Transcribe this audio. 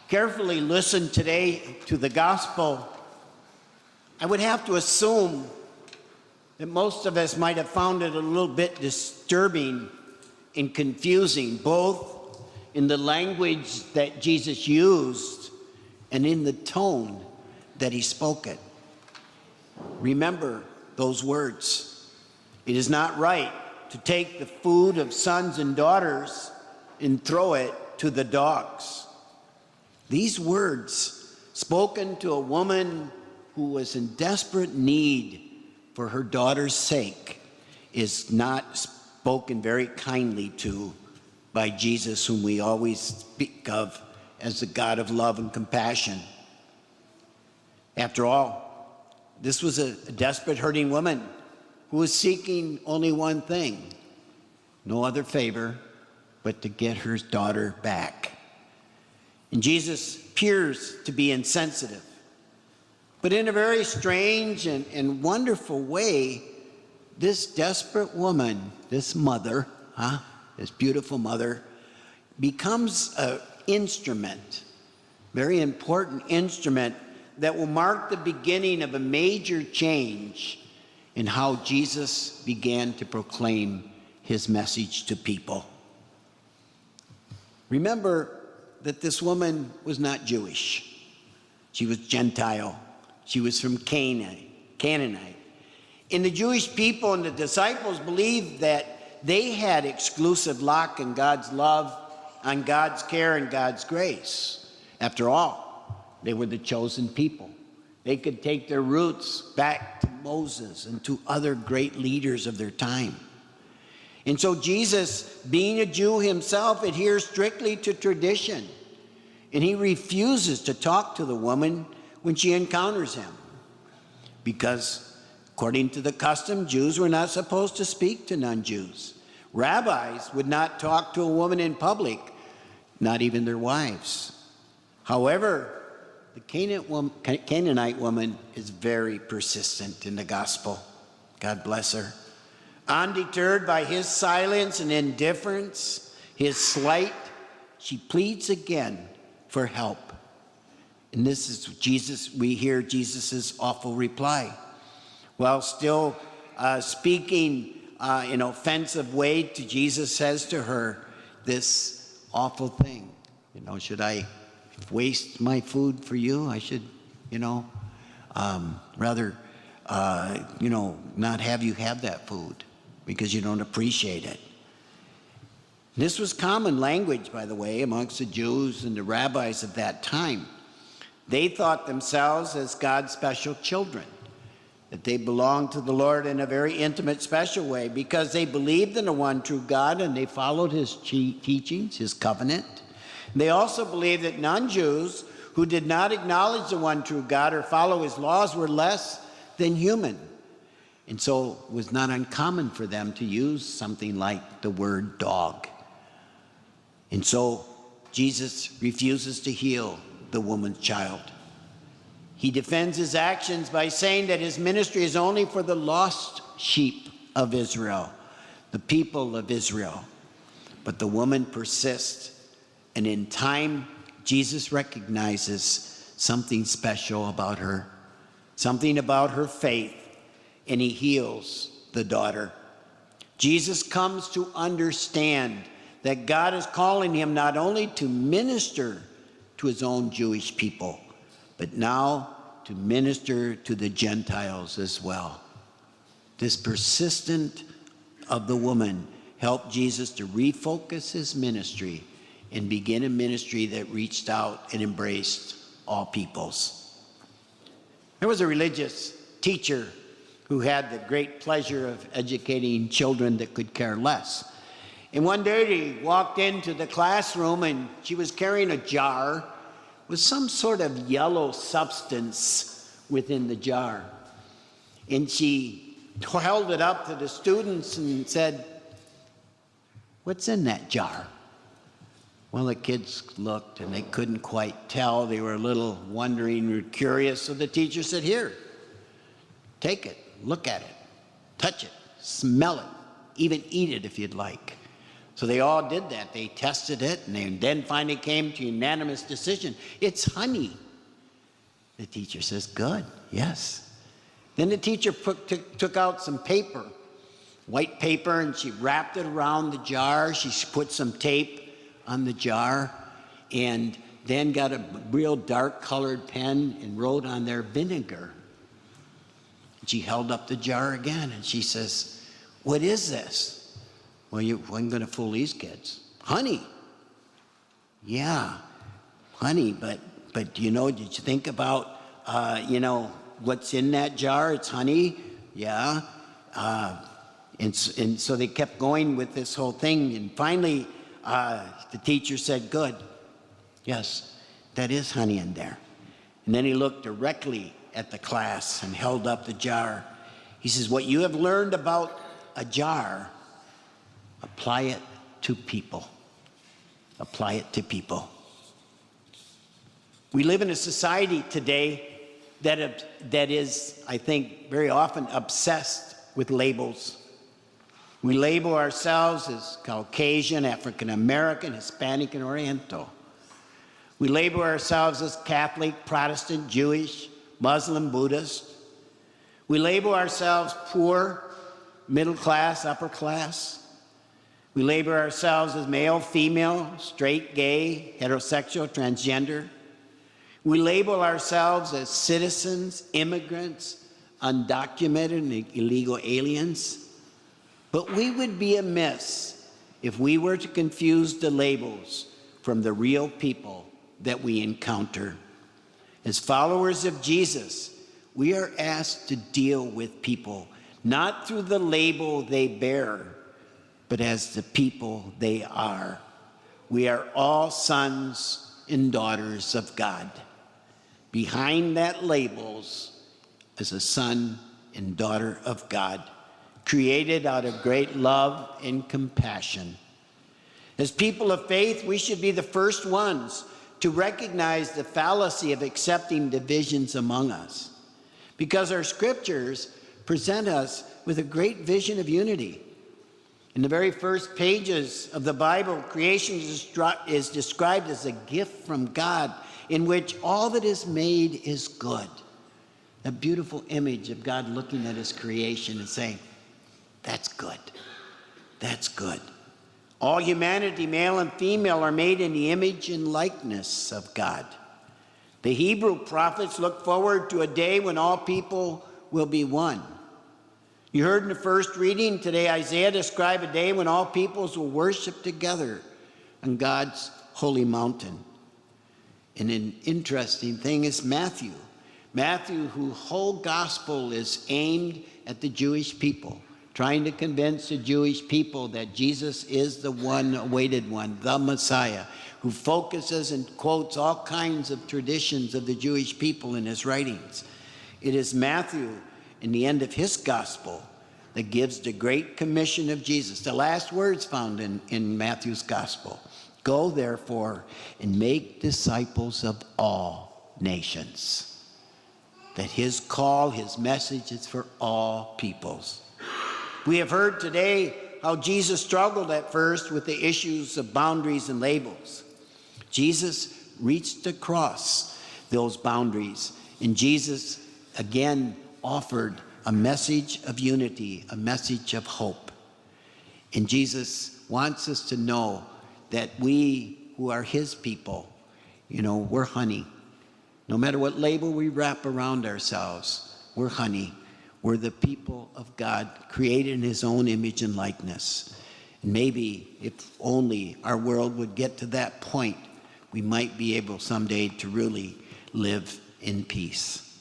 carefully listened today to the gospel, I would have to assume that most of us might have found it a little bit disturbing and confusing, both in the language that Jesus used and in the tone that he spoke it. Remember those words. It is not right to take the food of sons and daughters and throw it to the dogs. These words, spoken to a woman who was in desperate need for her daughter's sake, is not spoken very kindly to by Jesus, whom we always speak of as the God of love and compassion. After all, this was a desperate, hurting woman who was seeking only one thing, no other favor but to get her daughter back. And Jesus appears to be insensitive, but in a very strange and wonderful way, this desperate woman, this mother, this beautiful mother, becomes an instrument, very important instrument that will mark the beginning of a major change in how Jesus began to proclaim his message to people. Remember that this woman was not Jewish. She was Gentile. She was from Canaanite. And the Jewish people and the disciples believed that they had exclusive lock on God's love, on God's care, and God's grace. After all, they were the chosen people. They could take their roots back to Moses and to other great leaders of their time. And so Jesus, being a Jew himself, adheres strictly to tradition. And he refuses to talk to the woman when she encounters him. Because, according to the custom, Jews were not supposed to speak to non-Jews. Rabbis would not talk to a woman in public, not even their wives. However, the Canaanite woman is very persistent in the gospel. God bless her. Undeterred by his silence and indifference, his slight, she pleads again for help. And this is Jesus, we hear Jesus' awful reply. While still speaking in offensive way to Jesus, says to her this awful thing. Should I waste my food for you? I should, rather, not have you have that food because you don't appreciate it. This was common language, by the way, amongst the Jews and the rabbis of that time. They thought themselves as God's special children, that they belonged to the Lord in a very intimate, special way because they believed in the one true God and they followed his teachings, his covenant. They also believed that non-Jews who did not acknowledge the one true God or follow his laws were less than human. And so it was not uncommon for them to use something like the word dog. And so Jesus refuses to heal the woman's child. He defends his actions by saying that his ministry is only for the lost sheep of Israel, the people of Israel. But the woman persists, and in time, Jesus recognizes something special about her, something about her faith, and he heals the daughter. Jesus comes to understand that God is calling him not only to minister to his own Jewish people, but now to minister to the Gentiles as well. This persistence of the woman helped Jesus to refocus his ministry and begin a ministry that reached out and embraced all peoples. There was a religious teacher who had the great pleasure of educating children that could care less. And one day he walked into the classroom and she was carrying a jar with some sort of yellow substance within the jar. And she held it up to the students and said, "What's in that jar?" Well, the kids looked and they couldn't quite tell. They were a little wondering or curious. So the teacher said, "Here, take it, look at it, touch it, smell it, even eat it if you'd like." So they all did that. They tested it, and they then finally came to a unanimous decision. It's honey. The teacher says, good, yes. Then the teacher took out some paper, white paper, and she wrapped it around the jar. She put some tape on the jar, and then got a real dark colored pen and wrote on there vinegar. She held up the jar again, and she says, what is this? Well, you wasn't going to fool these kids. Honey. Yeah, honey, but did you think about, what's in that jar? It's honey. Yeah. And so they kept going with this whole thing. And finally, the teacher said, good. Yes, that is honey in there. And then he looked directly at the class and held up the jar. He says, what you have learned about a jar, apply it to people. Apply it to people. We live in a society today that is, I think, very often obsessed with labels. We label ourselves as Caucasian, African American, Hispanic, and Oriental. We label ourselves as Catholic, Protestant, Jewish, Muslim, Buddhist. We label ourselves poor, middle class, upper class. We label ourselves as male, female, straight, gay, heterosexual, transgender. We label ourselves as citizens, immigrants, undocumented and illegal aliens. But we would be amiss if we were to confuse the labels from the real people that we encounter. As followers of Jesus, we are asked to deal with people not through the label they bear, but as the people they are. We are all sons and daughters of God. Behind that labels is a son and daughter of God, created out of great love and compassion. As people of faith, we should be the first ones to recognize the fallacy of accepting divisions among us, because our scriptures present us with a great vision of unity. In the very first pages of the Bible, creation is described as a gift from God in which all that is made is good. A beautiful image of God looking at his creation and saying, that's good. That's good. All humanity, male and female, are made in the image and likeness of God. The Hebrew prophets look forward to a day when all people will be one. You heard in the first reading today, Isaiah described a day when all peoples will worship together on God's holy mountain. And an interesting thing is Matthew, whose whole gospel is aimed at the Jewish people, trying to convince the Jewish people that Jesus is the one awaited one, the Messiah, who focuses and quotes all kinds of traditions of the Jewish people in his writings. It is Matthew, in the end of his gospel, that gives the great commission of Jesus, the last words found in Matthew's gospel. Go, therefore, and make disciples of all nations. That his call, his message is for all peoples. We have heard today how Jesus struggled at first with the issues of boundaries and labels. Jesus reached across those boundaries, and Jesus again offered a message of unity, a message of hope. And Jesus wants us to know that we who are his people, we're honey. No matter what label we wrap around ourselves, we're honey. We're the people of God, created in his own image and likeness. And maybe if only our world would get to that point, we might be able someday to really live in peace.